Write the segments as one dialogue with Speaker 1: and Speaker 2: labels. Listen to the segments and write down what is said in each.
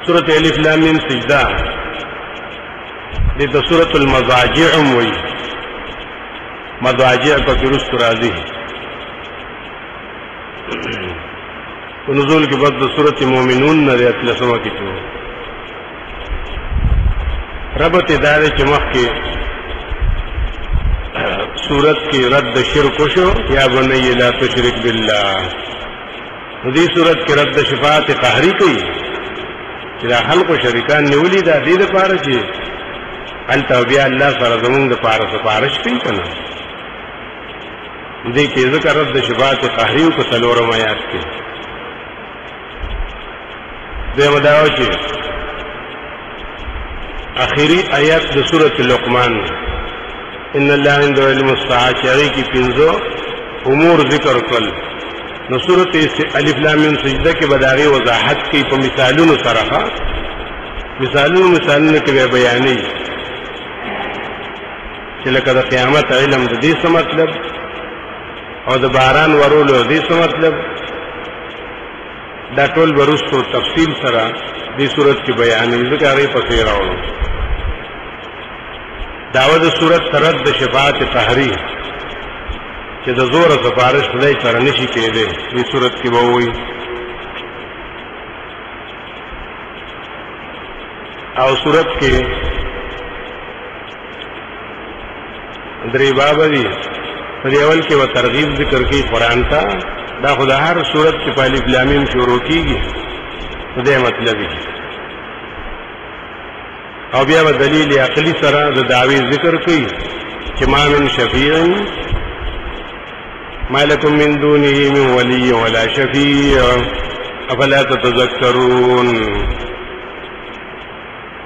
Speaker 1: सूरत अलिफ लाम मीम सजदा दे सूरत المضاجع वही मदाजिया का दुरुस्त राजी नज़ूल के बाद सूरत मोमिनून न अतलसमा की तो रबत दारे चमक के सूरत की रद्द शिरकुशो या बनैया ला तुशरिक बिल्लाह दी सूरत के रद्द शिफात कहरी कई चिरा हल को शरीकान निवली दा दे दे पार ची अलता बिया अल्लाह सर जमुन दे पार सिफारिश कई कना दे के ज़िक्र रद्द शिफात कहरी को सलोरम आयात के दे मदाओ ची आखिरी आयत द सूरत लुक़मान इन्नल्लाह इंदहु इल्मुस साअह की पिंजो उमूर जिक्र कल न सूरत अलिफ लाम मीम सजदा के बदागे वजाहत की तो मिसालुन सरहा मिसालुन के बयानी कि लक़द क़यामत इल्म दी से मतलब और द बारान वरुल दी से मतलब दा टोल बरुस्तो तफसील सरा दी सूरत की बयानी ज़िक्र पसेरा दावत सूरत तरद शिफात कहरी कि द जोर सिफारिश खुदाई सर नशी के दे ये सूरत की बहुई और सूरत के दरीबाबरी रियावल के वह तरगीब जिक्र की कुरान था दा खुदा हर सूरत के पहली इस्लामी में शुरू कीगी खुदे मतलब ही और बिया व दलील अकली सरा द दावी जिक्र की कि मा मिन शफीअन मा लकुम मिन दूनिही मिन वली वला शफीअ अफला ततज़क्करून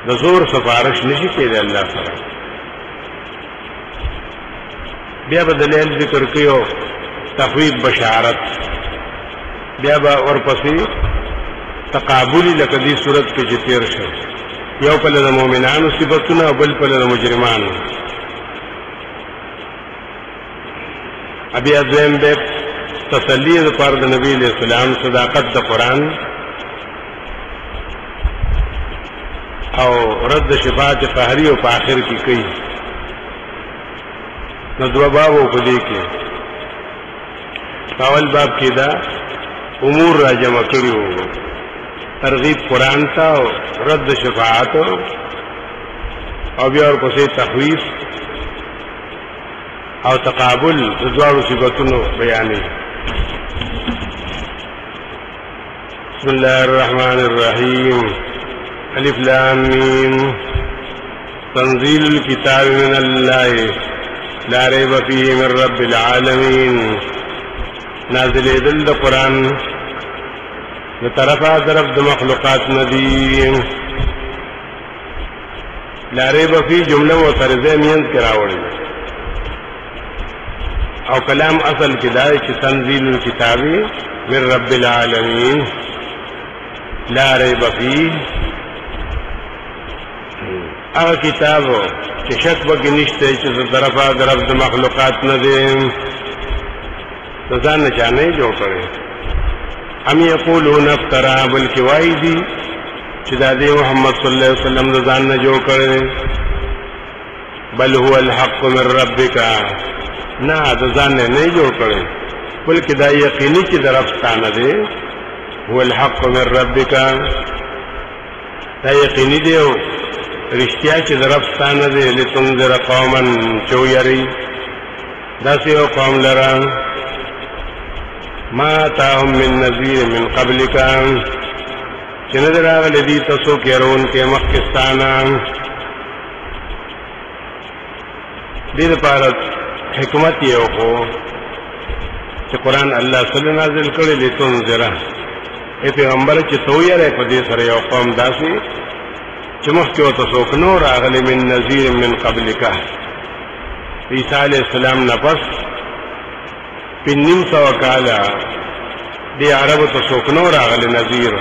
Speaker 1: द जोर सिफारिश नशी के दे अल्लाह सरा बिया व दलील जिक्र की तखवीफ बशारत बिया और पसी तकाबुली लकदी सूरत के जितेर शो यो पल द मोमिनान सिबतुना बल पल द मुजरिमान अभी अज़म बे तसल्ली पर द नबी अलैहि सलाम सदाकत द कुरान और रद्द शिफात कहरी और आखिर की कई नदवा बाबो को देखे कावल बाब की दा उमूर राजमा करी हो तरगीब कुरान था और रद्द शफाअत और पसे तखवीफ और तकाबुल द्वार सिबतुन बयानी बिस्मिल्लाहिर रहमानिर रहीम अलिफ लाम मीम तंजीलुल किताब मिनल्लाहि ला रैब फीहि मिन रब्बिल आलमीन नाज़िल दिल द कुरान न तरफा तरफ द मखलूक़ात नदीम ला रैब फीहि जुमला व तर्ज़े मियंत करावल और कलाम असल की दाए कि तंजीलुल किताबी मिन रब्बिल आलमीन ला रैब फीहि आ किताब कि शक बकी निश्ते तरफा तरफ द मखलूक़ात नदीम तो जान चाहने जो करे हम यक़ूलून अफ्तरा बल्कि वाई दी चिदादे मोहम्मद सल्लल्लाहु अलैहि वसल्लम तो जान जो करे बल हुवल हक़्क़ु मिन रब्बिका ना तो जाने नहीं जो करे बल्कि दा यकीनी की तरफ तान दे हुवल हक़्क़ु मिन रब्बिका दा यकीनी दे रिश्तिया की तरफ तान दे लितुंज़िर कौमन चोयरी दसी व कौम लरा मा ताहुम मिन नज़ीर मिन क़ब्लिका चिनदर आगले दी तसो के रोन के मक्किस्ताना दिन पारत हिकमत ये हो कि कुरान अल्लाह सल्लल्लाहु नाज़िल करे लितुंज़िरा ए पैगंबर च तोयर है पदे सर यो कौम दासी चमक के तसोक नूर आगले मिन नज़ीर मिन क़ब्लिका ईसा अलैहि सलाम नफस पिन्निम सौ काला दे अरब तो सोकनो रागल नजीर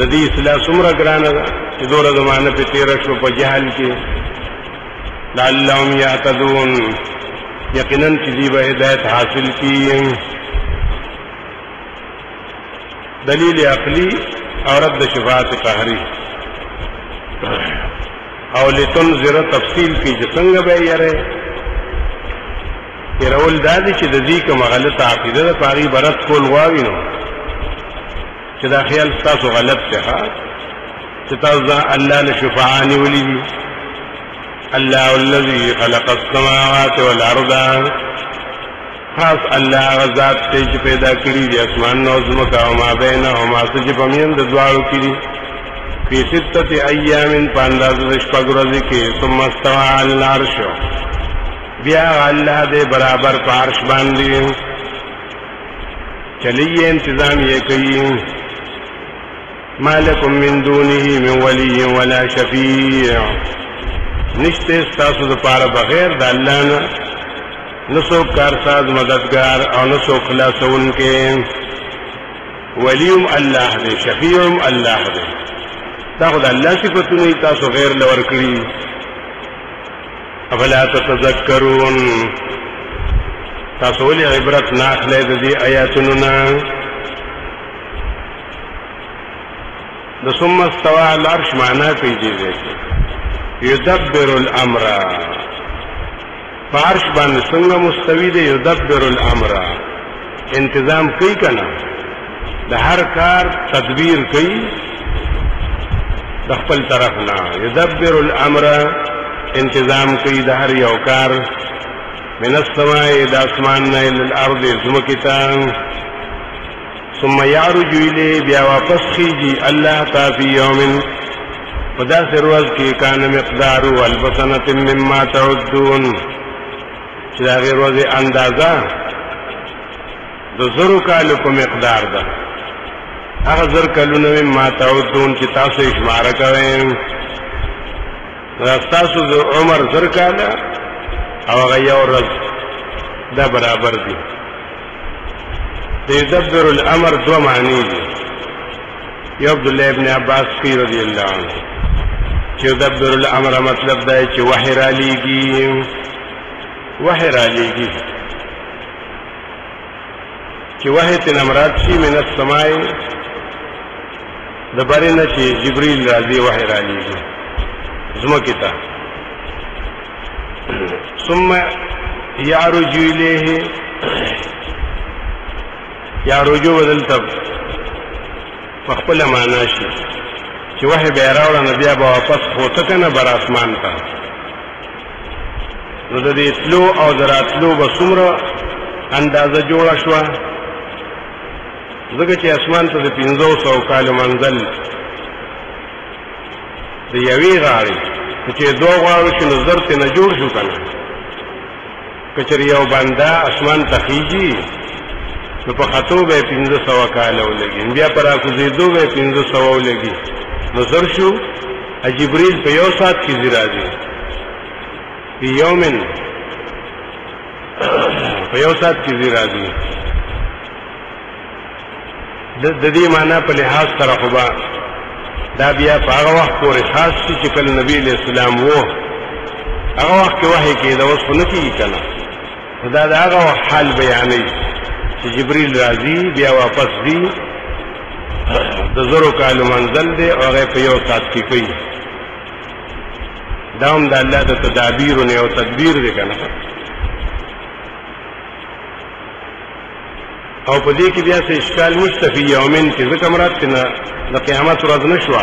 Speaker 1: ददी इसला सुमरा ग्राना कि दो जमाने पे 1300 पर जहल के लाल्लाहुम यातदून यकीनन किसी व हिदायत हासिल की दलील अकली او رد شفاعت قهری او لتنذر تفصیل کی جسنگ به یره يرول دادی چې د دې کوم غلطه عقیده ده پاری برت کول غواوی نو چې دا خیال تاسو غلط شه چې تاسو الله له شفاعانی ولي الله الذي خلق السماوات والارض خاص الله غزاد چې پیدا کړی دي اسمان او زمکا او ما بینهما چې په میند دواړو کې دي په 6 ایام په انداز د شپږ ورځې کې ثم استوى على العرش بیا الله دې برابر په عرش باندې چلیے انتظام یې کوي مالکم من دونه من ولی ولا شفیع نشته تاسو لپاره بغیر د الله نه نسو کارساز مددگار او نسو خلاصون کې ولیم الله دې شفیعم الله دې دا خدای الله صفاتونه تاسو غیر لور کړی افلا تتذکرون تاسو ولې عبرت نه اخلئ د دې آیاتونو نه د ثم استوى على العرش معنا کوي دې يدبر الامر فارش باندې څنګه مستوی دی يدبر الامر انتظام کوي کنه د هر کار تدبیر کوي د خپل طرف نه يدبر الامر انتظام کوي د هر یو کار من السماء د اسمان نه الى الارض زمکتا ثم يعرج اليه بیا واپس خيږي الله تعالی فی یوم پدا سروز کې کان مقدار والبسنه مما تعدون چې دا غیر ورځې اندازه د زرو کالو په مقدار ده هغه زر کلونه مما تعدون چې تاسو شماره کوئ تاسو د عمر زر کاله او هغه یو ورځ دا برابر دي يدبر الامر دو معنی دي یو عبد الله ابن عباس رضی الله عنه چې يدبر الامر مطلب دا چې وحی را لیږي چې وحی ته مراد شي من السماء د برینه چې جبريل راځي وحی را لیږي زمکتا ثم يعرج اليه يعرج بدلته خپل معنا شي چې وحی به راوړل نبي به واپس هوته کنه بر اسمان ته نو د دې تلو او دراتلو به څومره اندازه جوړه شو ځکه چې اسمان ته د 500 کال منزل د یوې غاړې چې دوه غاړو چې نظر ته نه جوړ شو کنه کچری یو بنده اسمان ته خيږي نو په خطو به 500 کال ولګي بیا پر اكو زیدو به 500 ولګي نظر شو جبريل په یو سات کې راځي په یومن په یو سات کې راځي د دې معنا په لحاظ سره خو دا بیا په هغه وخت پورې خاص چې کله نبی علیہ السلام وو هغه وخت کې وحی کې دا اوس نه کیږي کنه دا هغه حال بیانې چې جبريل راځي بیا واپس دی د زرو کالو منزل دی او هغه په یو سات کې کوي دا هم د الله د تدابیر او تدبیر دی کنه او په دې کې بیا څه اشکال مستفی یومین کې ځکه مراد کنه د قیامت ورځ نشو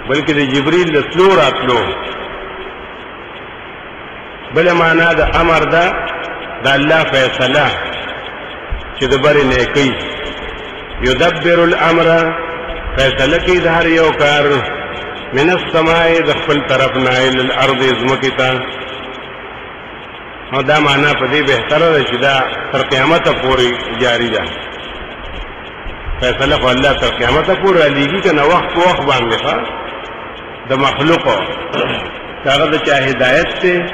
Speaker 1: بلکې د جبريل د تلو راتلو بل معنا د امر دا د الله فیصله چې د بری نه کوي يدبر الامر فیصله کوي د هر یو کار من السماء د خپل طرف نه الى الارض زمکتا او دا معنا په دې بهتره ده چې دا تر قیامت پورې جاری ده فیصله خو الله تر قیامت پورې لګي کنه وخت باندې ښه د مخلوق هغه د چا هدایت ته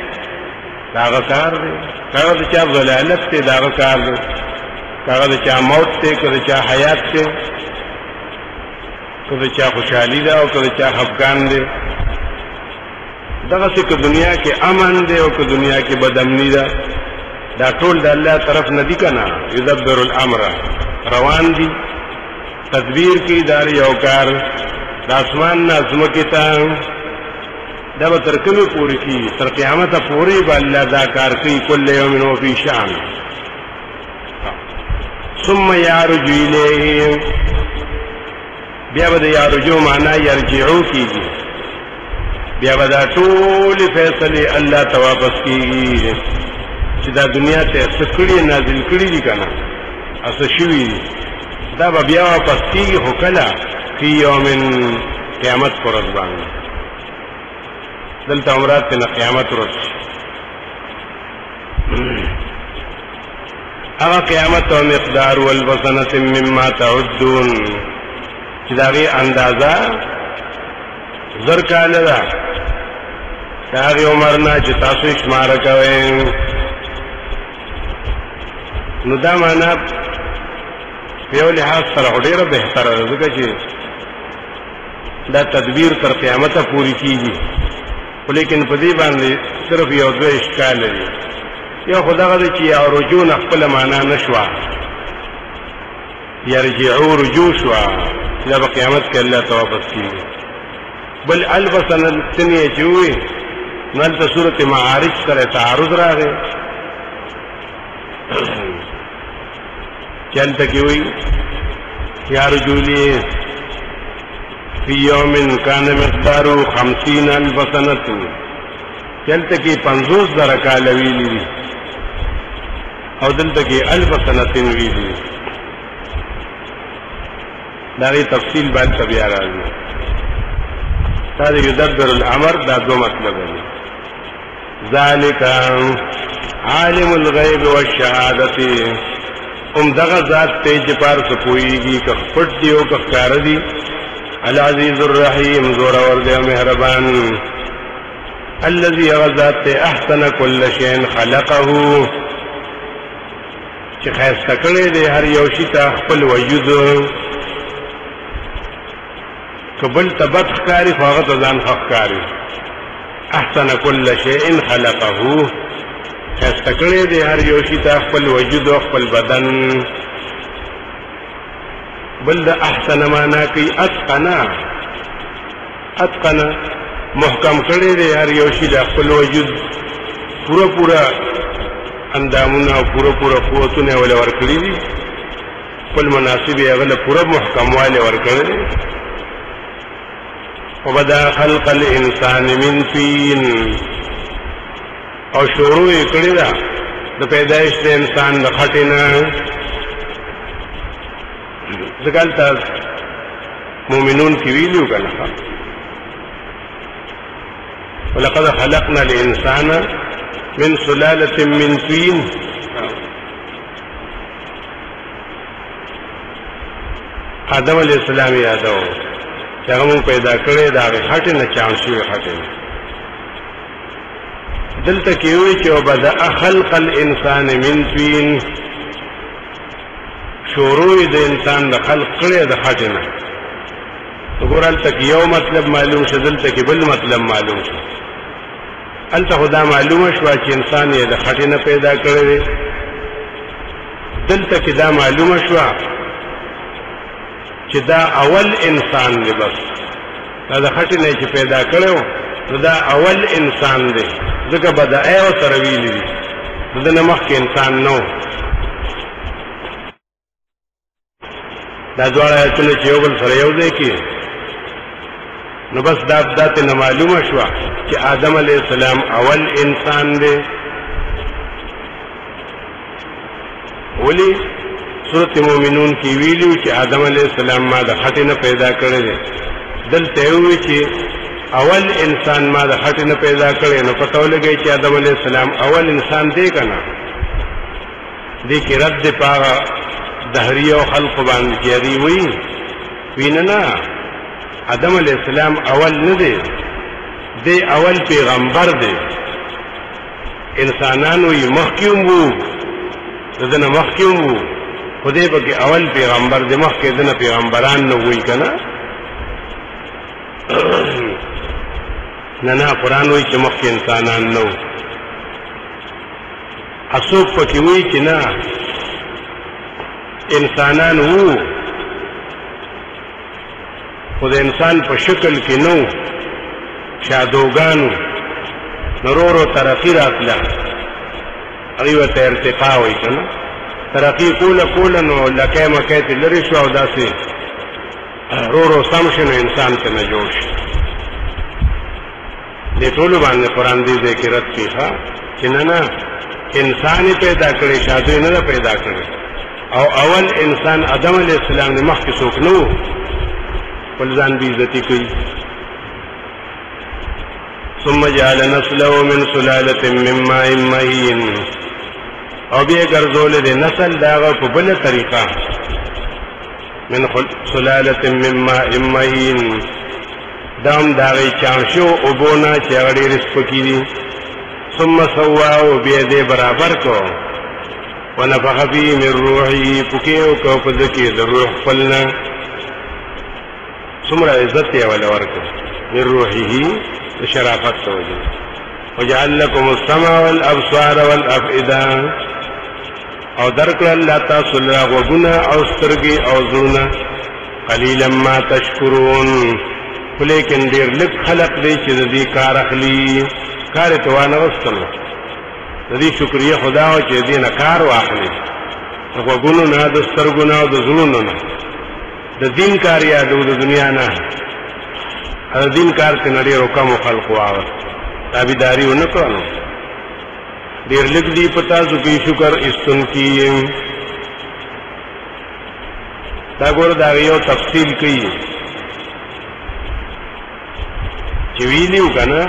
Speaker 1: داغه کار دی هغه د چا ضلالت ته داغه کار دی هغه د چا موت ته کله چا حیات ته کله چا خوشحالي ده او کله چا خفقان دی دغه څه په دنیا کې امن دی او په دنیا کې بدامنی ده دا ټول د الله طرف نه دی کنه يدبر الامر روان دي تدبیر کی دار یو کار د اسمان نظم کتاب دا به تر کومه پوری کی تر قیامت پوری به الله دا کار کوي کله یوم نو فی شان ثم یارج الیه بیا به یارجو معنا یرجعو کیږي بیا به دا ټول فیصله الله ته واپس کیږي چې دا دنیا ته سکړی نازل کړی دي کنه اسه شوی دا به بیا واپس کیږي هو کله فی یوم قیامت پر ورځ باندې دلته امرات ته قیامت ورځ هغه قیامت او مقدار والوزنه مما تعدون چې داغه اندازا زر کاله ده داغه عمر نه چې تاسو شمار کوئ نو دا معنا په لحاظ سره ډیره بهتره ده ځکه چې دا تدبیر تر قیامت پوری کیږي ولیکن په دې باندې صرف یو دوه اشکال لري یو خدای چې یا رجوع خپل معنا نشوا یرجعو رجوع شوا دا په قیامت کې الله ته واپس کیږي بل البسن الدنيا چوي نن ته سورته معارج سره تعارض راغی چلته کی وی یا رجولی فی یوم کان مقدارو 50,000 سنه چلته کی 50,000 کال ویلی او دلته کی 1000 سنه ویلی داغی تفصیل بعد بیا راځي دا یدبر الامر دا دو مطلب دی ذالک عالم الغیب والشهادت دغه ذات ته چې پار سپويږي که پټ دی او که ښکار دی العزیز الرحیم زور اور دی مهربان الذي غزات احسن كل شيء خلقه چې خاصه کړی دی هر یو شی ته خپل وجود قبل تبت خکاری فاغت ازان خکاری احسن كل شيء خلقه استقلی دی هر یوشی تا خپل وجود و خپل بدن بل دا احسن مانا کی اتقنا محکم کړی دی هر یوشی دا خپل وجود پورا اندامونه او پورا قوتونه ولا ورکړي دي خپل مناسب یې غل پورا محکم والے ورکړي دي وبدا خلق الانسان من طين او شروع کړی دا د پیدایش د انسان د خټینه ځکه مؤمنون کې ویلو کنه ولقد خلقنا الانسان من سلاله من طين آدم علیہ السلام یادو چې هغه پیدا کړی دا خټه نه چاو شي خټه دلته کې وی چې وبدا خلق الانسان من طين شروع د انسان د خلق کړی د خټه نه وګورل تک یو مطلب معلوم شه دلته کې بل مطلب معلوم شه الته خدا معلومه شو چې انسان یې د خټه نه پیدا کړی دلته کې دا معلومه شو چې دا اول انسان دی بس دا د خټې نه چې پیدا کړو نو دا اول انسان دی ځکه بدایع او سره ویلي دي د نه مخکې انسان نو دا دواړه آیتونه چې یو بل سره یو ځای کې نو بس دا ته معلومه شو چې آدم علیه السلام اول انسان دی ولی سورۃ مومنون کی ویلو چې آدم علیہ السلام ما د خټې نه پیدا کړی دی دلته وی چې اول انسان ما د خټې نه پیدا کړی نو پته ولګی چې آدم علیہ السلام اول انسان دی کنه دې کې رد پاغه دهریه او خلق باندې کیږي وی نه آدم علیہ السلام اول نه دی اول پیغمبر دی انسانانو یې مخکوم وو دنه مخکوم وو خدای به اول پیغمبر د مخ کې دنه پیغمبران نو وی کنه نه قرآن وی چې مخ کې انسانان نو اسوک پکې وی چې نه انسانان وو خو د انسان په شکل کې نو شادوګانو نورو ترقی راتله هغې ورته ارتقا وایي که نه ترقی کوله نو لکۍ مکۍ ترې لرې شو او داسې رو سم شي نو انسان ته نه جوړ شي دې ټولو باندې قرآن دې ځای کې رد کړي ښه چې نه انسان یې پیدا کړی شادوی نه ده پیدا کړی او اول انسان آدم علیه السلام نه مخکې څوک نه و خپل ځان بې عزتي کوي ثم جعل نسله من سلالة من ماء مهين او بیا ګرځولې د نسل د هغه په بله طریقه من سلالة من ماء مهين دا هم د هغې چاڼ شو اوبو نه چې هغه ډېرې سپکې دي ثم سواه بیا دې برابر کو ونفخ فيه من روحه پکې وکړو په ده کې د روح خپل نه څومره عزت یې وله ورکړو من روحه د شرافت ته وجه وجعل لكم السمع والابصار والافئده او درکړه الله تاسو له غوږونه او سترګې او زړونه قلیلا ما تشکرون خو لیکن ډېر لږ خلق دی چې د دې کار اخلي کار یې ته وانغوستلو د دې شکریه خدا وه چې دې نه کار واخلي د غوږونو نه د سترګو نه او د زړونو نه د دین کار یادو د دنیا نه د دین کار ته نه ډېرو کمو خلقو واغست تابعداري ونه کړه نو ډېر لږ دي په تاسو کې شکر ایستونکي دا ګوره د هغې یو تفصیل کوي چې ویلي وو که نه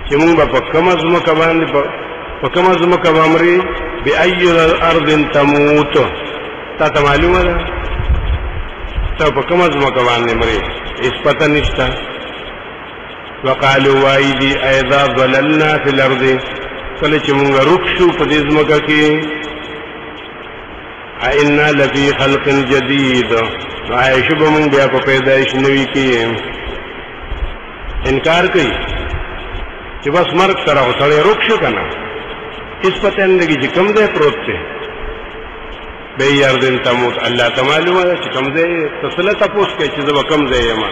Speaker 1: چې مونږ به په کومه ځمکه باندې په کومه ځمکه به مرې بأي ارض تموت تا ته معلومه ده ته په کومه ځمکه باندې مرې هېڅ پته نشته وقالو وایي دي اذا ضللنا فی الارض کله چې مونږ روک شو په دې ځمکه کې انا لفی خلق جدید نو آیا شو به مونږ بیا په پیدایش نوي کې انکار کوي چې بس مرګ سره خو سړی روک شو که نه هېڅ پته نه لګي چې کوم ځای پروت دی بأي ارض تموت الله ته معلومه ده چې کوم ځای ته څه له تپوس کوي چې زه به کوم ځای یم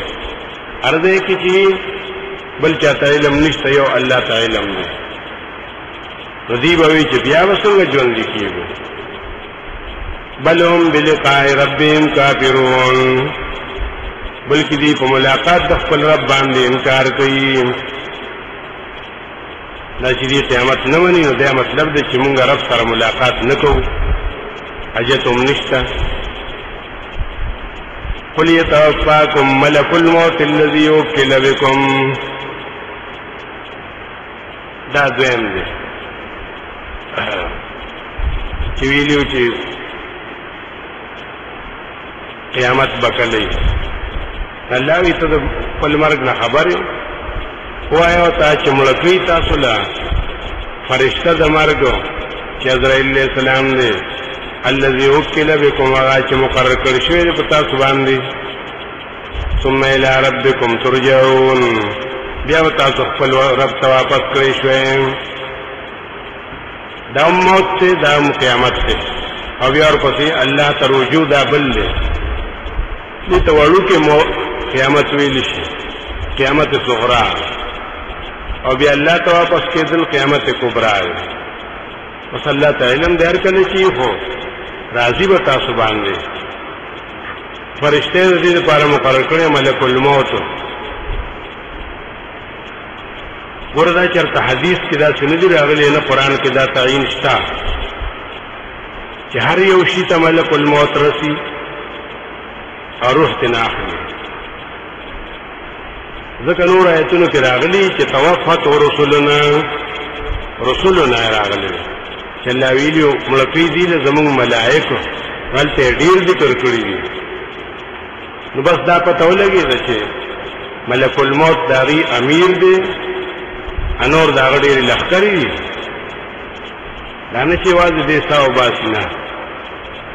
Speaker 1: هر ځای کې چې بل چاته علم نشته یو الله ته علم دی نو دوی به وایي چې بیا به څنګه ژوندي کېږو بل هم بلقاء ربهم کافرون بلکې دوی په ملاقات د خپل رب باندې انکار کوي دا چې دوی قیامت نه مني نو دا مطلب دی چې مونږ رب سره ملاقات نه کوو حاجت هم نشته قل يتوفاكم ملك الموت الذي وكل بكم دا دویم دی چې ویلي چې قیامت به کله وي الله وایي ته د خپل مرګ نه خبر یې ووایه ورته چې مړه کوي تاسو له فرشته د مرګ چې عزراییل علیه السلام دی الذي وکل بكم هغه چې مقرر کړی شوی دی په تاسو باندې ثم الى ربكم ترجعون بیا به تاسو خپل رب ته واپس کړی شوی دا موت دی دا قیامت دی او بیا ورپسې الله ته رجوع دا بل دی دې ته وړوکې قیامت ویلی شي قیامت صغرا او بیا الله ته واپس کېدل قیامت کبرا دی اوس الله ته علم دی هر کله چې خو راضي به تاسو باندې فرشته د دې لپاره مقرر کړی ملک الموت ګوره دا چېرته حدیث کې داسې نه دي راغلی نه قرآن کې دا تعیین شته چې هر یو شي ته ملک الموت رسي او روح ترې نه اخلي ځکه نور آیتونو کې راغلي چې توفت رسولنا راغلی چې الله ویلي مړه کوي دي له زمونږ ملایکو هلته یې ډېر ذکر کړي دي نو بس دا پته ولګېده چې ملک الموت د هغې امیر دی انور د هغه ډېرې لښکرې دي دا نه چې یوازې دې سا وباسي نه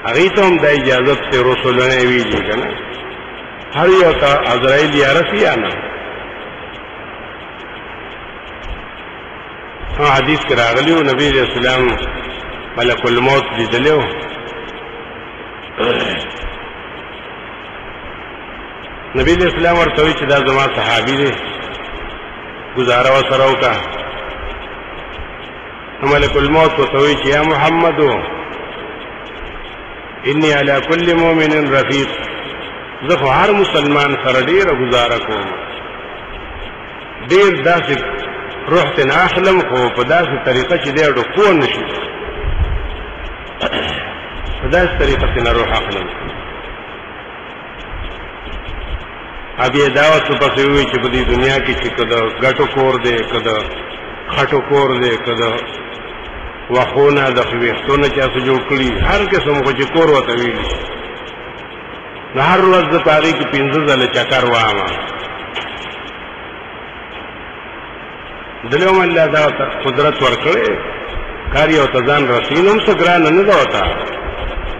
Speaker 1: هغې ته هم دا اجازت دی رسولونه یې ویلي که نه هر یو ته عزراییل یا رسي یا نه حدیث کې راغلی و نبی علیہ السلام ملک الموت لیدلی و نبی علیہ السلام ورته وی چې دا زما صحابي دی گزاره وسره وکړه. ملک الموت ورته وی چې یا محمد انی علی کل مؤمن رفیق، زه خو هر مسلمان سره ډیره گزاره کوم، ډیر داسې روح ته نه اخلم خو په داسې طریقه چې دی ډکول نشي، په داسې طریقه ته نه روح اخلم. ابي دعوت پسې وی چې په دې دنیا کې چې کده ګټو کور دی، کده خټو کور دی، کده وخونه د خوښتونه چې اسو جوړ کړی، هر قسم کو چې کور وته ویل نه هر ورځ د پاره کې 15 ځله چکر وامه دلوم الله دا قدرت ورکړي کاری او تزان رسینم سګران نه دا وتا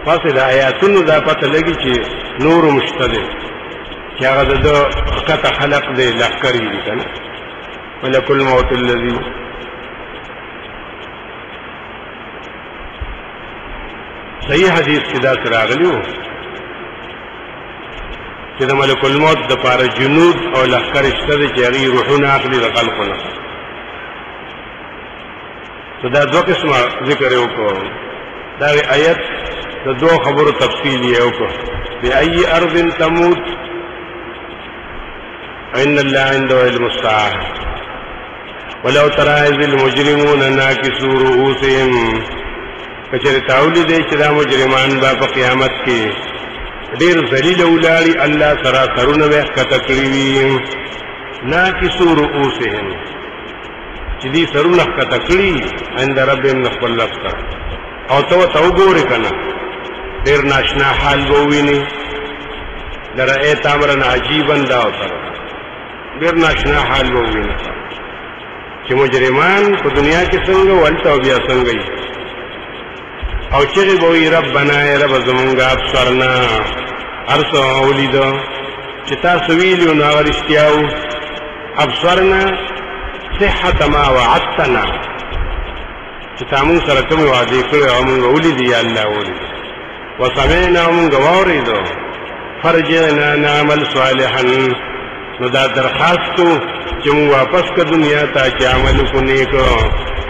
Speaker 1: پاسه د آیاتونو دا پته لګي چې نور مشتده چې هغه د خطه خلق دی لخرې دي کنه ملک الموت الذي صحیح حدیث کې دا راغلیو چې د ملک الموت د پاره جنود او لخر شته چې هغه روحونه اخلي د خلقونه. دا دو قسمه ذکر وکړو، دا آیت د دوه خبرو تفصیل یې وکړو. بأي أرض تموت إن الله عنده علم الساعة ولو ترى إذ المجرمون ناكسوا رؤوسهم، کچره تاولی دی چې دا مجرمان با په قیامت کې ډیر ذلیل ولاړي، الله سره سرونه به کته کړی وي، ناکسوا رؤوسهم چې دې سرونه کته کړی عند ربهم خپل لفظ او تو وګورې کنه ډیر ناشنا حال وویني درایت امرن عجیبا دا وته ډیر ناشنا حال وویني چې مجرمان په دنیا کې څنګه ولته بیا څنګه او چې وی ربنا ای رب زمونږه ابصرنا ارسو اولیدو چې تاسو ویلو نو ورشتیاو ابصرنا صحت ما وعدتنا چې تاسو سره کوم وعده کړو او موږ ولیدي یا الله ولید وسمعنا موږ واوریدو فرجنا نعمل صالحا نو دا درخواستو چې موږ واپس کا دنیا ته چې عمل کو نیکو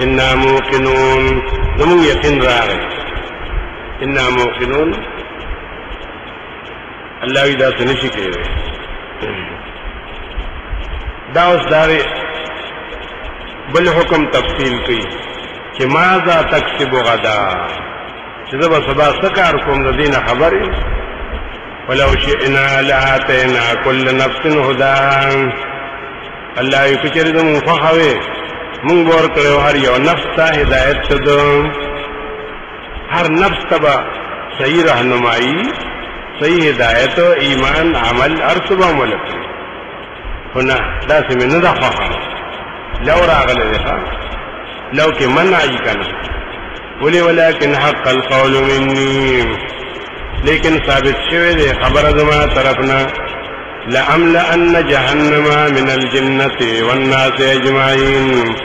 Speaker 1: ان موقنون زموږ یقین راغی ان موقنون الله دا څه نشي کوي. دا اوس دا بل حکم تفصیل کوي چې ماذا تکسب غدا، چې زه به سبا څه کار کوم د دې نه خبرې. ولو شئنا لآتینا كل نفس هداها، الله یې کچره د مونږ خوښوي مونږ ورکړو هر یو نفس ته هدایت ته، هر نفس ته صحیح راهنمایي، صحیح هدایت، ایمان، عمل، ارسبه ملک. هنا دا سمې نه ده خوښه لو راغله ده لو کې منعي کنه ولي ولكن حق القول مني، لیکن ثابت شوه ده خبره زما طرفنا لأملأن جهنم من الجنة والناس أجمعين،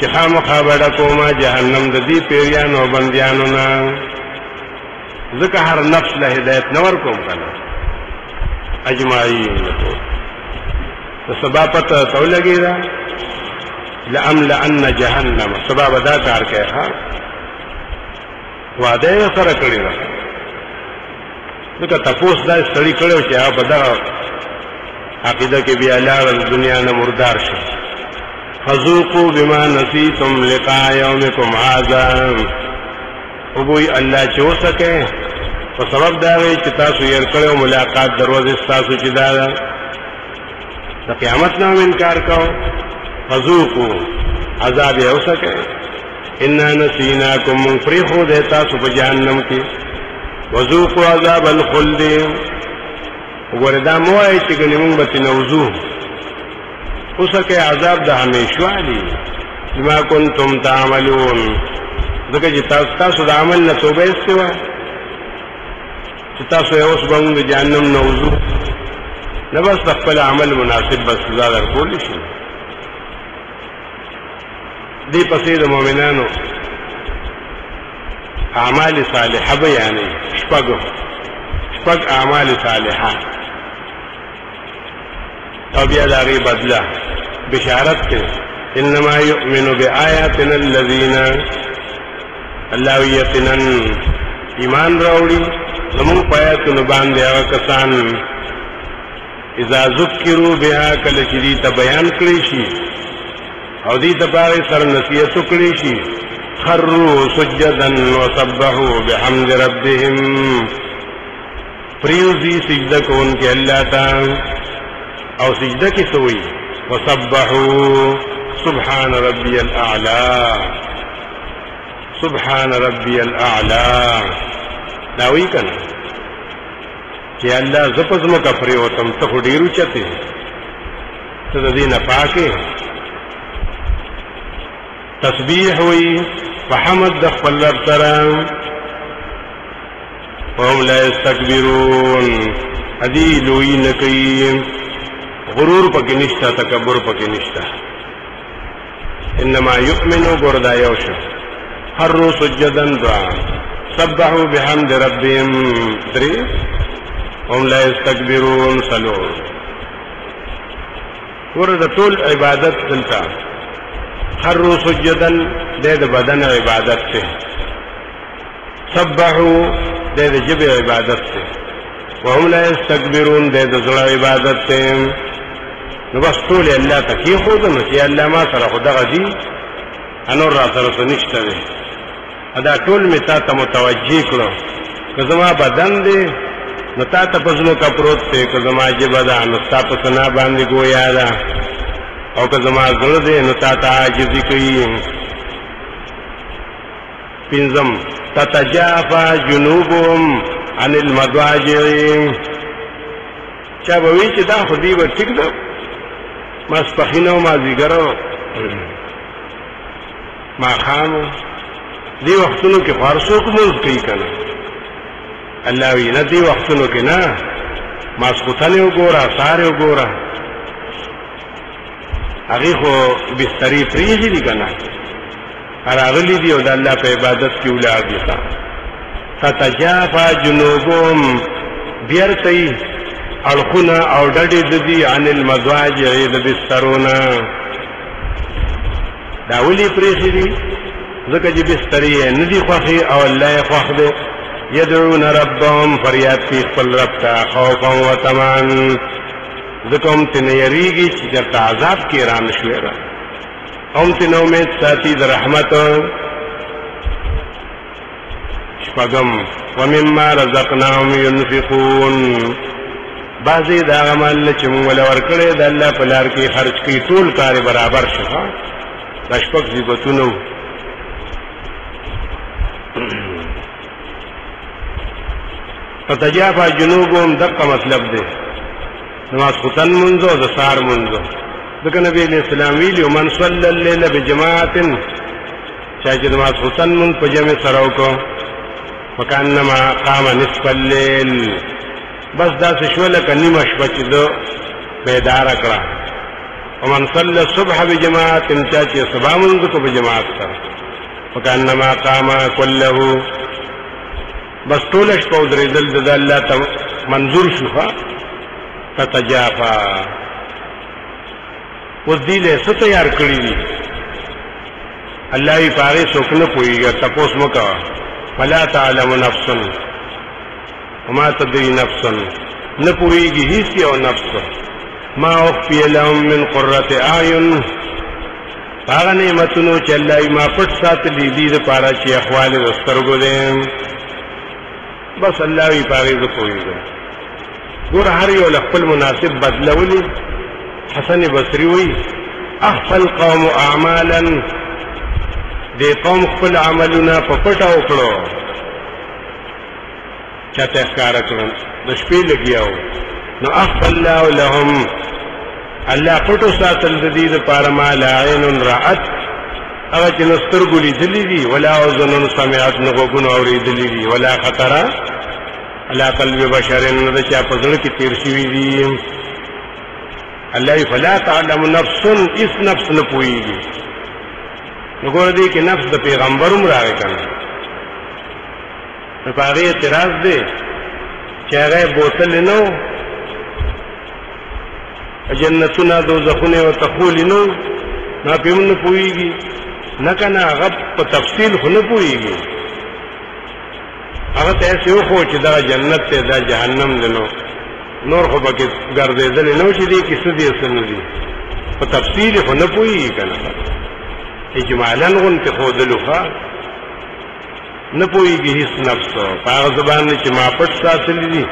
Speaker 1: چې خامخابړه کومه جهنم د دې پیریانو او بندیانو نه، ځکه هر نفس له هدایت نور کوم کنه اجمعین ته سبا پته تو لګی دا لأملأن جهنم سبا ودا کار کوي ها وعده سره کړی دا ځکه تاسو دا ستړي کړو چې هغه په دغه عقیده کې بیا لاړ دنیا نه مردار شي. فذوقوا بما نسيتم لقاء يومكم هذا، او وی الله چې وسکه په سبب دا وی چې تاسو یې کړو ملاقات دروازه تاسو چې دا د قیامت نه انکار کوو. فذوقوا عذاب یې وسکه ان نسیناکم منفرخو د تاسو په جهنم کې وذوقوا عذاب الخلد، وګوردا موای چې ګنې به تنوزو وسکه عذاب د همیشوالي بما کنتم تعملون، ځکه چې تاسو د عمل نه توبه استوا چې تاسو یې اوس باندې د جهنم نوزو نه بس خپل عمل مناسب بس سزا درکول شي. دې پسې د مؤمنانو اعمال صالحه بیانې شپږ اعمال صالحه او بیا د هغې بدله بشارت دی انما یؤمن بآیاتنا الذین الله یقینا ایمان راوړي زموږ په آیاتونو باندې هغه کسان اذا ذکروا بها کله چې دې ته بیان کړی شي او دې ته باندې سره نصیحت وکړي شي خروا سجدا وسبحوا بحمد ربهم پریوزی سجدہ کون کے اللہ تعالی او سجدہ کی سوئی وسبحوا سبحان ربی الاعلی سبحان ربی الاعلی داوی کنا کہ اللہ زپزم کا پریوتم تخو ډیرو چته تدین پاکه تسبیح ہوئی وحمد دخل رب سره وهم لا يستكبرون ادي لوی نکي غرور پکې نشتا تکبر پکې نشتا انما يؤمنوا بردا يوش خروا سجدا دعاء سبحوا بحمد ربهم دري هم لا يستكبرون صلوا ورته ټول عبادت دلته خروا سجدا د بدن عبادت ته سبحوا د جبه عبادت ته وهم لا يستكبرون د زړه عبادت ته نو بس ټول الله تکي خو د نو چې الله ما سره خدا غدي انور را سره نشته دی ادا ټول می تا ته متوجي کړو که زما بدن دی نو تا ته پزنو کا پروت ته که زما جبه ده نو تا په سنا باندې ګویا ده او که زما زړه دی نو تا ته عاجزي کوي پنځم تتجافى جنوبهم عن المضاجع چا به وی چې دا خو دی به ټیک ده ماسپخینه او مازدیګر ماښام دې وختونو کې فارسوک مونځ کوي که نه الله وی نه دې وختونو کې نه ماسخوتن یې وګوره سهار یې وګوره هغې خو بسترې پرېښي دي که نه راغلی دی او د الله په عبادت کې ولاړ دي تتجافى جنوبهم بیرته اړخونه او ډډې د دي عن المضاجع د بسترونه دا ولې پرېښي دي ځکه چې بسترې یې نه دي خوښې او الله یې خوښ دی یدعون ربهم فریاد کوي خپل رب ته خوفا وطمعا ځکه هم ترې یېرېږي چې چېرته عذاب کې را نه شوې ده هم تن امید ساتي د رحمت شپږم ومما رزقناهم ينفقون بعضې د هغه مال چې موږ له ورکړی د الله په لار کې خرج کوي ټول کار برابر شي دا شپږ صفتونه وو فتجافى جنوبهم دقه مطلب دی نماز خوتن منځو د سهار منځو ذکر نبی علیہ السلام ویلی من صلی اللیل بجماعت چا چې نماز خوتن من په جمع سره وکړو فکانما قام نصف الليل بس داسې شوه لکه نیمه شپه چې ده بیداره کړه ومن صلی الصبح بجماعت چا چې صبح منځ کو په جماعت سره فکانما قام کله بس ټوله شپه ودرېدل د الله ته منظور شو تتجافى اوس دې له څه تیار کړی دي الله یې پاره څوک نه پوهېږي تپوس مه کوه فلا تعلم نفس وما تدري نفس نه پوهېږي هیڅ یو نفس ما اخفي لهم من قرة اعین هغه نعمتونو چې الله یې ما پټ ساتلي دي دپاره چې احوال د سترګو دی بس الله یې پاره زه پوهېږم ګوره هر یو له خپل مناسب بدلولي حسن بصری وی اخفى القوم اعمالا دی قوم خپل عملونه په پټه وکړو چاته ښکاره کړل د شپې لګیاو نو اخفى الله لهم الله پټو ساتل د دې لپاره ما لا عین رأت هغه چې نو سترګو لیدلي دي ولا اذن سمعت نو غوږونه اورېدلي دي ولا خطر على قلب بشر نه د چا په زړه کې تېر شوي دي الله فلا تعلم نفس اس نفس نه پوهېږي نو ګوره دې کې نفس د پیغمبر هم راغی که نه نو په هغې اعتراض دی چې هغه بوتل نه و جنتونه دوزخونه او تخول نو ما پېمن پويږي نه کنه هغه په تفصیل خو نه پويږي هغه ته څه خو چې دا جنت ته دا جهنم دنو نور خو پکې ګرځېدل نو چې دې کې څه دي څه نه دي په تفصیل خو نه پويږي کنه اجمالاً غنت خودلوخه نه پويږي هیڅ نفس په هغه زبان چې ما پټ ساتلی دي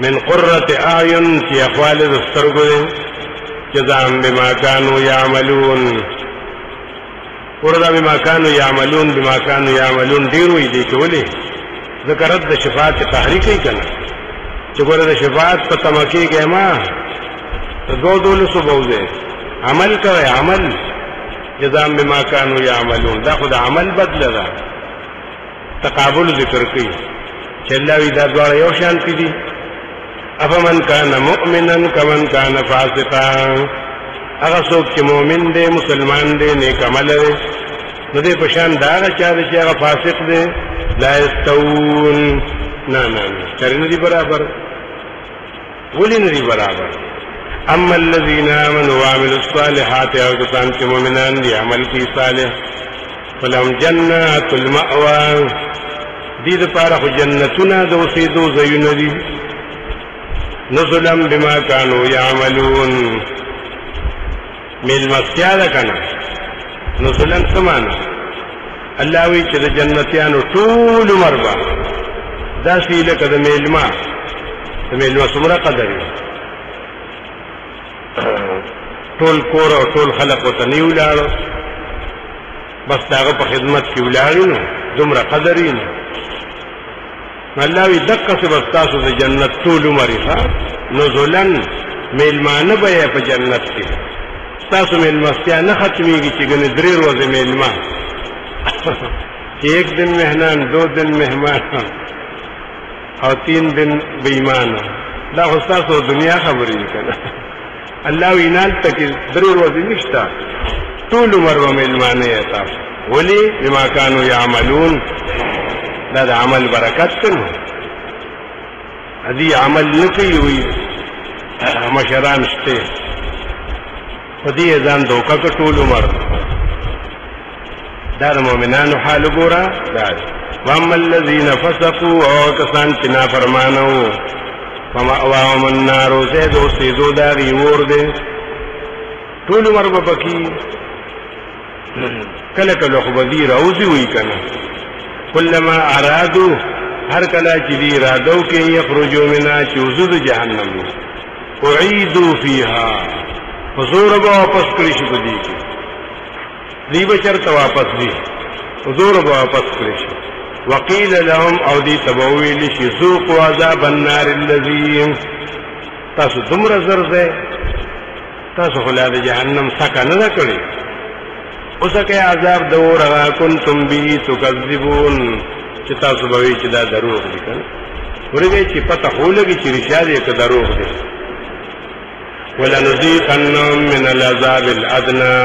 Speaker 1: من قرة اعین چې اخوال دسترګو دي جزاء بما كانوا يعملون وردا بما كانوا يعملون بما كانوا يعملون ډیر وي دي کولې ذکرت د شفاعت تحریکی کنه چې ګوره د شفاعت په تمکی کې ما دو صبوزه عمل کوي عمل جزاء بما كانوا يعملون دا خود عمل بدل ده تقابل ذکر کوي چې الله وی دا دواړه یو شان دي افمن کان مؤمنا کمن کان فاسقا هغه څوک چې مؤمن دی مسلمان دی نیک عمل دی نو دې په شان دا چې هغه فاسق دی لا استوون نه چرې نه دي برابر ولې نه دي برابر اما الذين امنوا وعملوا الصالحات او کسان چې مؤمنان دي عمل کوي صالح فلهم جنات المأوى دې لپاره خو جنتونه د اوسېدو ځایونه دي نزلا بما كانوا يعملون میل مسیا ده کنه نزلا سمانه الله وی چې د جنتیانو ټول مربا دا سی لکه د میلما څومره قدر ټول کور او ټول خلق وته نه ولاړو بس داغه په خدمت کې ولاړو نو دومره قدرین الله وی دقه څه بس تاسو د جنت ټول مریخه نزلن میلمانه به په جنت کې تاسو میلمستیا نه ختميږي چې ګنې درې ورځې میلما ایک دن مهمان دو دن مهمان او 3 دن بېمانه دا خو تاسو دنیا خبرې کنه الله وینال تک درې ورځې نشته ټول عمر میلمانه یې تاسو ولی بما كانوا يعملون دا د عمل برکت کنه ادي عمل نکي وي مشران شته په دې ځان دوکا ټول عمر دا د مؤمنانو حال ګورا دا واما الذين فسقوا او کسان چې نافرمانه فمأواهم النار زید او سیدو داری ور دي ټول عمر به پکې کله کله خو بدی راوځي وي کنه کلما ارادو هر کله چې دی ارادو کې یخرجوا منها چوزد جهنم اعيدوا فيها حضور به واپس کړی شي بدی کې دی بچرته واپس دی حضور به واپس کړی شي وقيل لهم او دی تبویل شي ذوقوا عذاب النار الذي تاسو دمر زرده تاسو خلاد جهنم سکه نه کړی اوسکه عذاب دور را کنتم بی تکذبون چې تاسو به وی چې دا دروغ دي کنه ورګي چې پته هولږي چې رښتیا دي که دروغ دي ولنذيقنهم من العذاب الادنى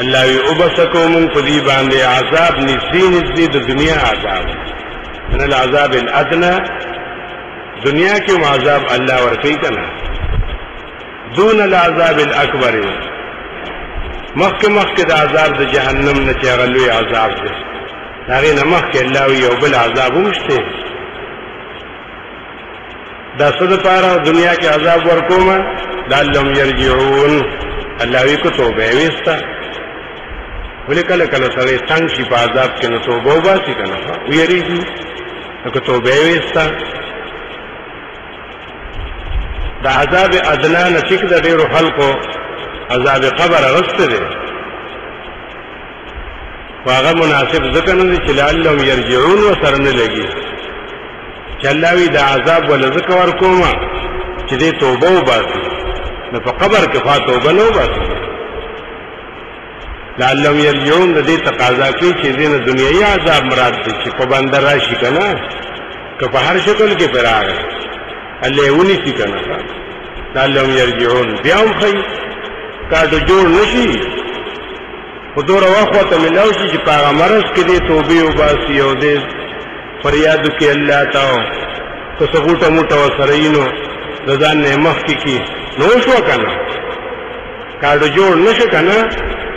Speaker 1: الله يوبسكم من قدي باندې عذاب نزدې د دنیا عذاب من العذاب الادنى دنیا کې عذاب الله ورکوي کنه دون العذاب الاکبر مخک د عذاب د جهنم نه چې غلوي عذاب دی هغه نه مخک الله یو بل عذاب ومشته دا څه لپاره دنیا کې عذاب ورکوما لعلهم يرجعون الله وی کو توبه وستا ولې کله کله سره څنګه شي په عذاب کې نو توبه وباسي کنه ویریږي نو توبه وستا دا عذاب ادنا نه چې د ډیرو خلکو عذاب قبر غسته دي واغه مناسب ځکه نه چې لعلهم يرجعون وسره نه لګي چلاوي دا عذاب ول ذکر ورکوما چې دې توبه وباسي نو په قبر کې توبه نه وباسي لعلهم يرجعون دې تقاضا کوي چې دې دنیايي عذاب مراد دي چې په بندر راشي کنه که په هر شکل کې پراغه الله ونی سي کنه لعلهم يرجعون بیا هم خي کاټو جوړ نشي خودور واخوته ملاو شي چې په مرز کې دې توبه وباسي او دې فریاد کې الله تعالی کو سغوټه موټه وسرینو د ځان نه مخکې کی نو شو کنه کارډ جوړ نشو کنه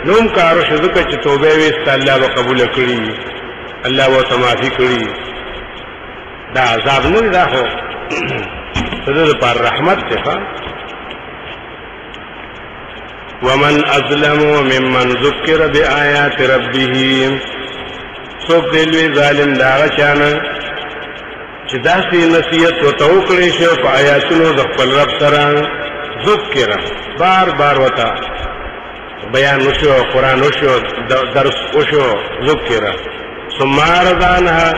Speaker 1: نوم کارو شو ځکه چې توبه وست الله به قبول کړي الله و معافي کړي دا عذاب نه دا هو دغه پر رحمت ته ومن اظلم ممن ذكر بآيات ربه سوک دلوی ظالم داغا چانا چې داسې نصیحت وته وکړې شو په آیاتونو د خپل رب سره ذکر بار بار وته بیان وشو قرآن وشو درس وشو ذکر ثم رضانها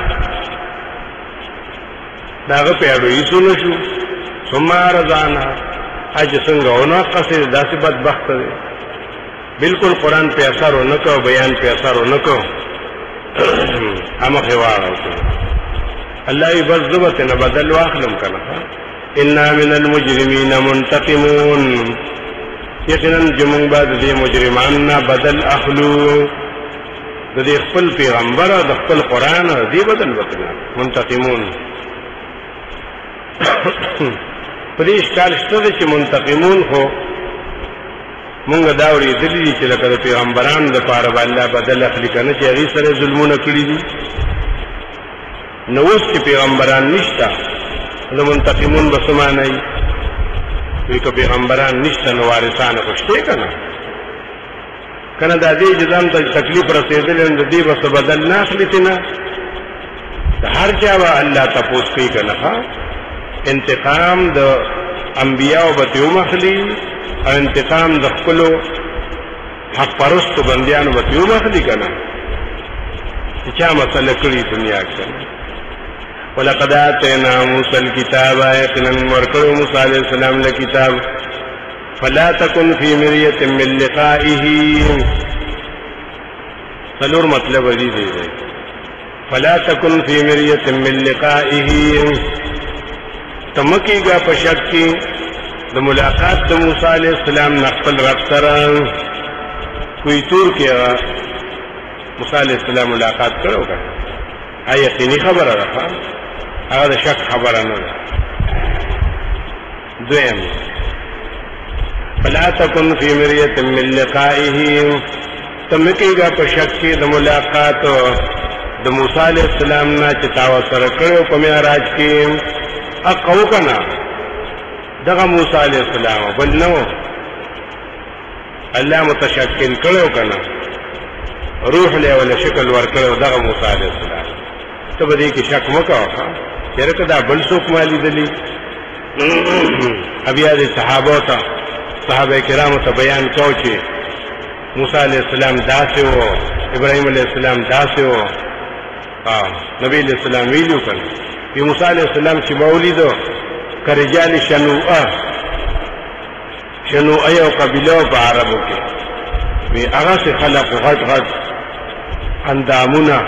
Speaker 1: داغه پیړو یې سونو شو ثم رضانها اج څنګه ونه قصې داسې بدبخت دی بالکل قرآن په اثر ونکو بیان په اثر ونکو امه واړو الله يبذبت بدل واخلم کنا ان من المجرمين منتقمون یقینا جمون بعد دې مجرمان نه بدل اخلو د دې خپل پیغمبر د خپل قران دې بدل وکړه منتقمون پرېش کال شته چې منتقمون خو مونږ دا وړي دلی چې لکه پیغمبرانو د پاره الله بدل اخلي کنه چې هغه سره ظلمونه کړی دي نو اوس چې پیغمبران نشته نو منتقمون به سمانه وي که پیغمبران نشته نو وارثان خوشته کنه کنه د دې جزام ته تکلیف رسیدل نو دې به بدل نه اخلي تنه هر چا به الله تاسو کوي کنه انتقام د انبیاء او بتیو مخلی او انتقام د خپل حق پرستو بندیانو بتیو مخلی کنه چې مسله کړی دنیا کې ولقد آتينا موسى الكتاب آياتنا ورکړو موسی عليه السلام له کتاب فلا تكن في مرية من لقائه څلور مطلب دی فلا تكن في مرية من لقائه تمکیگا پشک کی د ملاقات د موسی علیہ السلام نخپل رب سره کوئی تور کیا موسی علیہ السلام ملاقات کرو گا یقینی خبره ده هغه شک خبره نه ده دویم فلا تكن في مرية من لقائه تمکیگا پشک کی د ملاقات د موسی علیہ السلام نه چې تاسو سره کړو په معراج کې اقو کنا دغه موسی علیہ السلام بل نو الله متشکل کړو کنا روح له ولا شکل ور کړو دغه موسی علیہ السلام ته به دې کې شک وکړه چیرته دا بل څوک مالی دلی بیا د صحابه کرامو ته بیان کو چې موسی علیہ السلام داسې وو ابراهیم علیہ السلام داسې وو نبی علیہ السلام ویلو کړه په موسی علیہ السلام چې مولیدو کرجال شنوء یو قبیله په عربو کې وی هغه څخه خلق غټ غټ اندامونه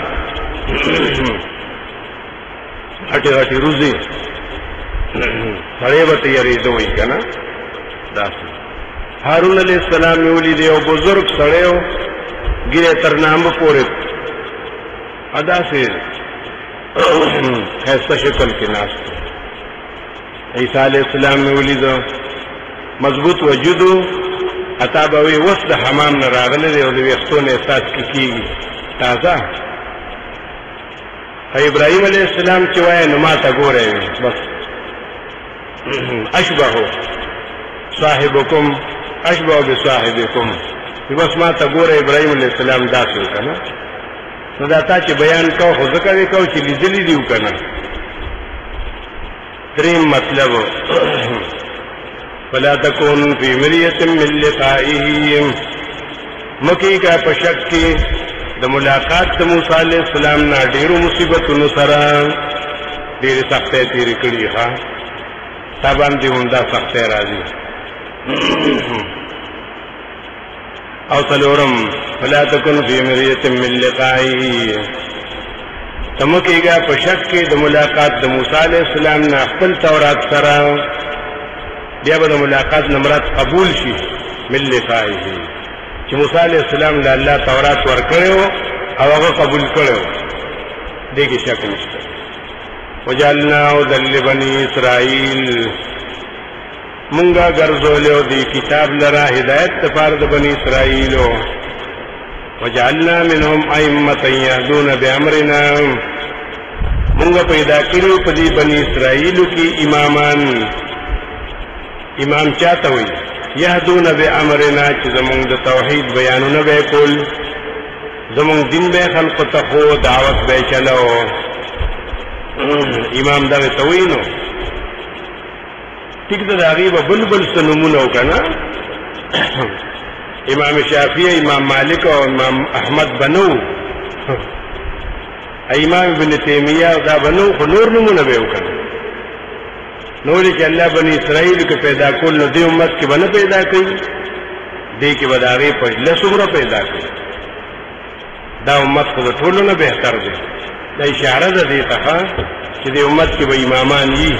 Speaker 1: غټي غټي روزي سړی به تیارې دوی کنه داسې هارون علیہ السلام ولید یو بزرگ سړیو ګیره تر نامه پورې ادا سي خیسته شکل کې ناس عیسی علیہ السلام میں ولیدو مضبوط وجودو اتابوی وسط حمام نه راغله دی او د وختونو احساس کیږي تازه ابراهیم علیہ السلام چې وای نو ما ته ګوره بس اشبه صاحبکم اشبه بصاحبکم بس ما ته ګوره ابراهیم علیہ السلام داسې کنه نو دا تا چې بیان کو خو ځکه وکاو چې لیدلی دیو کنه دریم مطلب فلا تكن في مرية من لقائه مکی کا پشک کی د ملاقات د موسی علیہ السلام نه ډیرو مصیبتونو سره ډیر سختۍ تیر کړي ها تابان دی همدا سختۍ راځي او څلورم فلا تكن في مرية من لقائه تمکیگا پشک کی د ملاقات د موسی علیہ السلام نه خپل تورات سره بیا به د ملاقات نمرات قبول شي من لقائه چې موسی علیہ السلام له الله تورات ورکړو او هغه قبول کړو دغه شک نشته وجعلنا ذل بني اسرائيل منگا گرزولیو دی کتاب لرا ہدایت تفارد بنی اسرائیلو وجعلنا منهم ائمة يهدون بأمرنا منگا پیدا کرو پدی بنی اسرائیلو کی امامان امام چاہتا ہوئی یهدون بأمرنا چی زمون دا توحید بیانو نبے کل زمون دن بے خلق تخو دعوت بے چلو امام دا توینو ٹک دا داغیب بلبل سنمونو کنا امام شافعی امام مالک اور امام احمد بنو امام ابن تیمیہ دا بنو خو نور نمونه به وکړه نور چې الله بنی اسرائیل کې پیدا کول نو دې امت کې بنه پیدا کړي دې کې بداغه په لسوره پیدا کړي دا امت خو ټول نه بهتر دی دا اشاره ده دې ته چې دې امت کې به امامان وي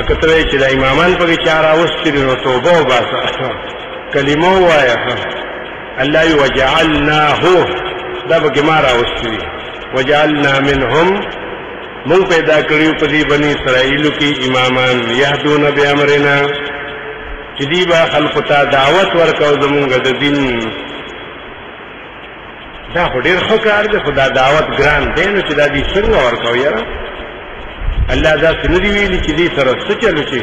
Speaker 1: اکتره چې دا امامان په چاره واستري نو توبه وباسه کلمه وایا الله وجعلناه دا به مارا واستري وجعلنا منهم من پیدا کړیو په دې بنی اسرائیل کې امامان یهدون بامرنا چې دی با خلق ته دعوت ورکاو زمونږ د دین دا ډېر ښه کار دی خدا دعوت ګران دی نو چې دا دې څنګه ورکاو یاره الله دا څنګه دی ویلي چې دې سره څه چلو چې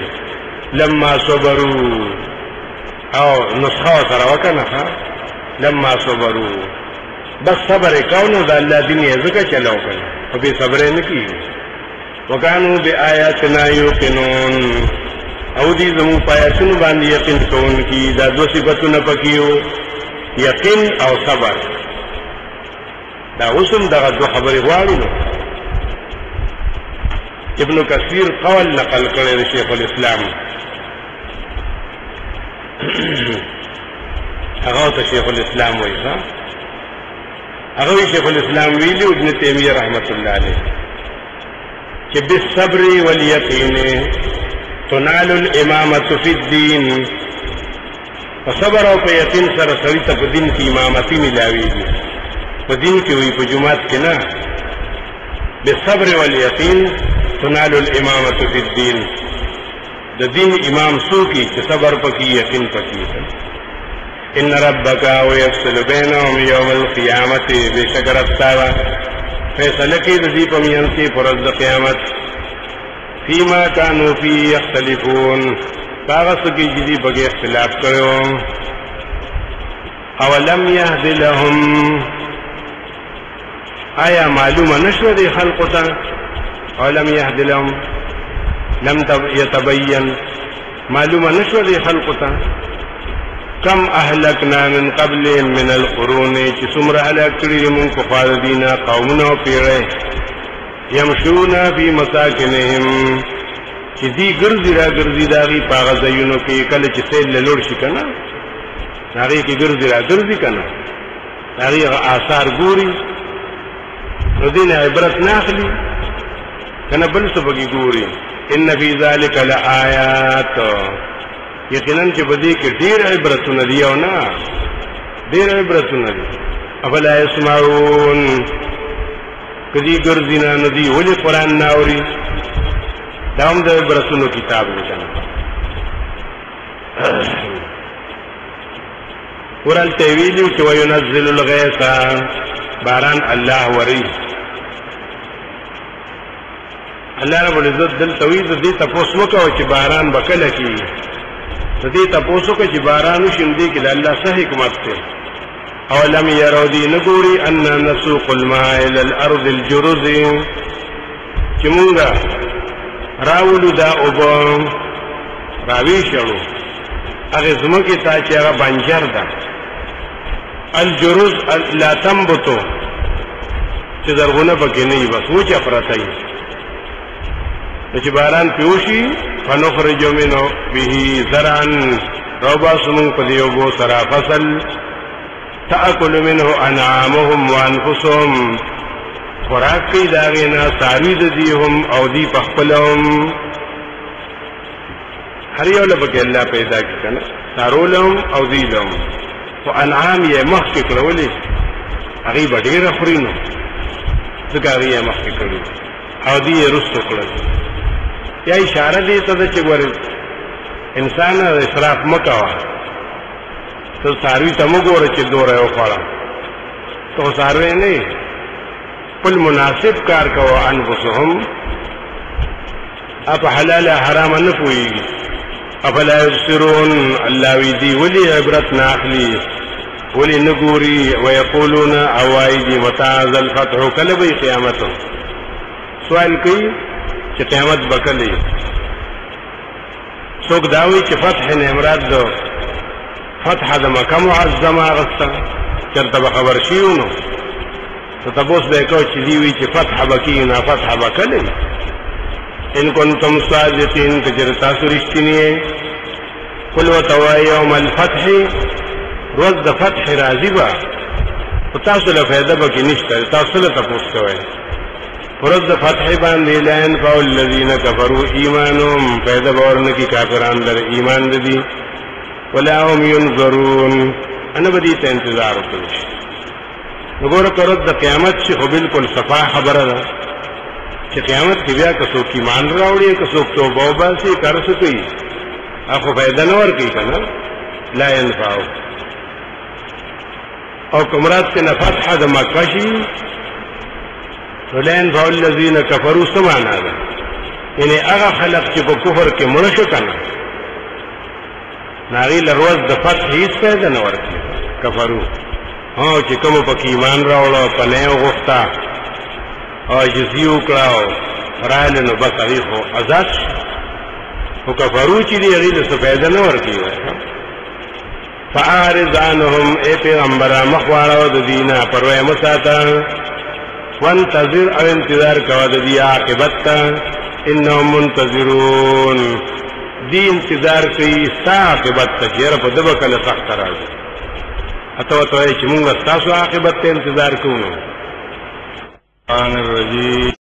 Speaker 1: لما صبروا او نسخه سره وکنه لما صبروا بس صبر کونو دا الله دین یې زکه چلاو کړ او به صبر نه کیږي وکانو بیااتنا یوقنون او دې زمو پایاتونو باندې یقین کوون کی دا دو صفاتونه پکيو یقین او صبر دا اوسم دغه دو خبرې غواړي نو ابن کثیر قول نقل کړی شیخ الاسلام هغه ته شیخ الاسلام وایي هغه شیخ الاسلام ویلی ابن تیمیہ رحمت الله علیه کہ بالصبر والیقین تنال الامامۃ فی الدین صبر او یقین سره سړی ته په دین کې امامتی ملاویږي په دین کې وي په جمعات کې نه بالصبر والیقین تنال الامامۃ فی الدین د دین امام سوکی چې صبر پکې یقین پکې ان ربک ويفصل بينهم يوم القيامه بشکر التابا فیصله کوي د دې په میان کې فرض د قیامت فيما كانوا فيه يختلفون هغه څه کې چې په اختلاف کړو اولم يهد لهم آیا معلومه نشو دي خلق ته اولم يهد لهم لم يتبين معلومه نشو دي خلق ته کم اهلکنا من قبلهم من القرون چې څومره هلاک کړي موږ په خوا دینا قومونه پیړې یمشون فی مساکنهم چې دی ګرځي را ګرځي داغي پاغه ځایونو کې کله چې سیل لور شي کنه هغه کې ګرځي را ګرځي کنه هغه آثار ګوري نو دین عبرت ناخلی کنه بل څه بږي ګوري ان فی ذلک لآیات یقیناً چې بدی کې ډیر عبرتونه دی او نه ډیر عبرتونه دي افلا يسمعون کدی ګرځینا ندی ولې قران ناوري داوم د عبرتونو کتاب وچنه قران ته ویلو چې وينزل الغيث باران الله وري الله رب العزت دل توحید دې تاسو وکاو چې باران بکله کی دې تاسو کې چې باران وشندې کې د الله صحیح حکمت ته او لم يروا دي نګوري ان نسوق الماء الى الارض الجرز چې مونږه راولو دا اوبه راوي شلو هغه زمکه ته چې هغه بنجر ده الجرز لا تنبتو چې درغونه پکې نه وي بس وچه پراته وي چې باران پیوشي فنخرج منه به زرعا روبا سمون پدیوبو سرا فصل تأکل منه انعامهم وانفسهم خوراک کی داغینا ساروی دیهم او دی پخپلهم هر یو لپک اللہ پیدا کی کنا سارولهم او دی لهم و انعام یہ مخی کرولی اغیب دیر خورینو ذکا اغیب مخی کرو او دی رستو کرو یا اشاره دی ته چې ګورې انسان اسراف مکوا تو ساروی ته وګوره چې دوره وخوړه تو ساروی نه خپل مناسب کار کوه انفسهم اپ حلال حرام نه پوي افلا يبصرون الله ويدي ولي عبرت ناخلي ولي نګوري ويقولون اوائدي متى ذا الفتح كلبي قيامته سوال کوي چې قیامت بکلي څوک داوي چې فتح نه مراد ده فتح د مکه معظمه غسته چرته خبر شيونو ته تاسو به کو چې دی وی چې فتح بکی نه فتح بکلي ان کنتم صادقین کجر تاسو رښتینی قل وتوا يوم الفتح روز د فتح راضی با تاسو له فائدہ بکی نشته تاسو له تاسو کوي روز د فتح باندې لئن فاول الذين كفروا ایمانهم فائدہ ورن کی کافران در ایمان دي ولا هم ينظرون انا بدی ته انتظار وکړي وګوره کړه د قیامت چې خو بالکل صفا خبره ده چې قیامت کې بیا که څوک ایمان راوړي که څوک توبه وباسي کار څه کوي هغه فائدہ نه ورکوي کنه لا ينفع او کومرات کې نه فتح د مکه شي ولئن فاول الذين كفروا سمعنا ده یعنی هغه خلق چې په کفر کې مړ شو کنه ناغي لروز د فتح هیڅ فائدہ نه ورکوي کفرو او چې کوم په ایمان راوړو پنه وغوښتا او جزیو کړهو رایل نو بس هغه خو آزاد او کفرو چې دی هغه څه فائدہ نه ورکوي فاعرض عنهم اے پیغمبر مخوارو د دینه پروا مساته وانتظر او انتظار کوا د دې عاقبت ته انهم منتظرون دی انتظار کوي عاقبت ته چیرې په دغه کله سخت راځي اته وته چې موږ تاسو عاقبت ته انتظار کوو. الرجیم